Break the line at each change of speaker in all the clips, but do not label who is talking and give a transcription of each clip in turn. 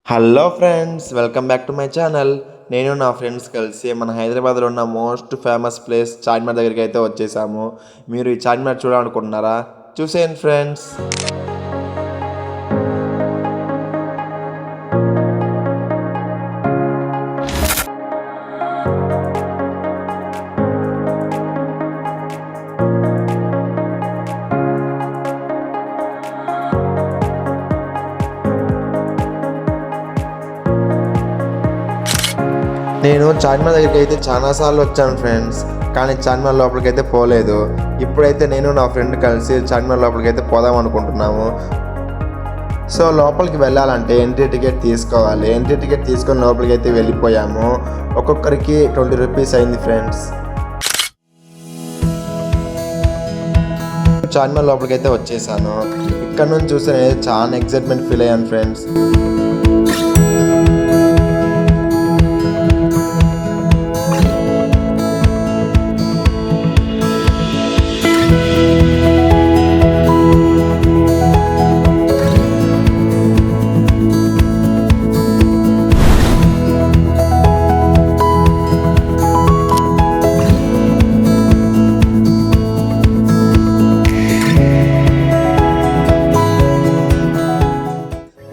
Hello friends, welcome back to my channel. నేను నా friends కలిసి మన హైదరాబాద్లో ఉన్న మోస్ట్ ఫేమస్ ప్లేస్ చార్మినార్ దగ్గరికి అయితే వచ్చేసాము. మీరు ఈ చార్మినార్ చూడాలనుకుంటున్నారా? చూసేయండి ఫ్రెండ్స్. నేను చార్మినార్ దగ్గరికి అయితే చాలాసార్లు వచ్చాను ఫ్రెండ్స్, కానీ చార్మినార్ లోపలికి అయితే పోలేదు. ఇప్పుడైతే నేను నా ఫ్రెండ్ కలిసి చార్మినార్ లోపలికి అయితే పోదాం అనుకుంటున్నాము. సో లోపలికి వెళ్ళాలంటే ఎంట్రీ టికెట్ తీసుకోవాలి. ఎంట్రీ టికెట్ తీసుకొని లోపలికి అయితే వెళ్ళిపోయాము. ఒక్కొక్కరికి 20 రూపీస్ అయింది ఫ్రెండ్స్. చార్మినార్ లోపలికి అయితే వచ్చేసాను. ఇక్కడ నుంచి చూస్తే చాలా ఎక్సైట్మెంట్ ఫీల్ అయ్యాను ఫ్రెండ్స్.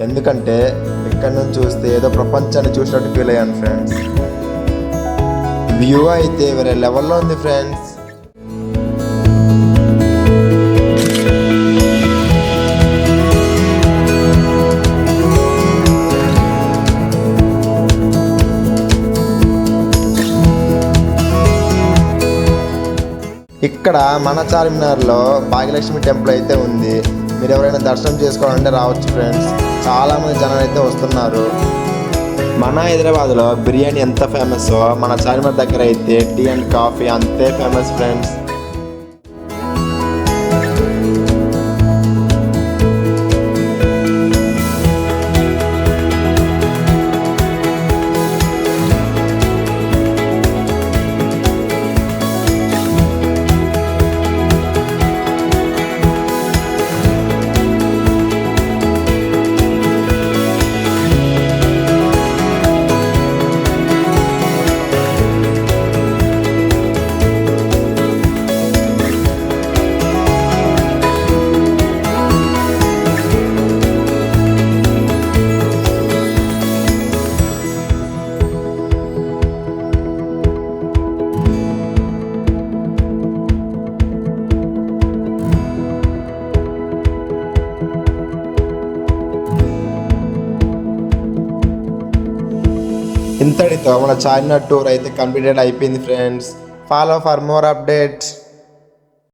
ఎందుకంటే ఇక్కడ నుంచి చూస్తే ఏదో ప్రపంచాన్ని చూసినట్టు ఫీల్ అయ్యాను ఫ్రెండ్స్. వ్యూ అయితే వేరే లెవెల్లో ఉంది ఫ్రెండ్స్. ఇక్కడ మన చార్మినార్లో భాగ్యలక్ష్మి టెంపుల్ అయితే ఉంది. మీరు ఎవరైనా దర్శనం చేసుకోవాలంటే రావచ్చు ఫ్రెండ్స్. చాలామంది జనాలు అయితే వస్తున్నారు. మన హైదరాబాద్లో బిర్యానీ ఎంత ఫేమస్, మన చార్మినార్ దగ్గర అయితే టీ అండ్ కాఫీ అంతే ఫేమస్ ఫ్రెండ్స్. ఇంతటితో మన చార్మినార్ టూర్ అయితే కంప్లీటెడ్ అయిపోయింది friends. Follow for more updates.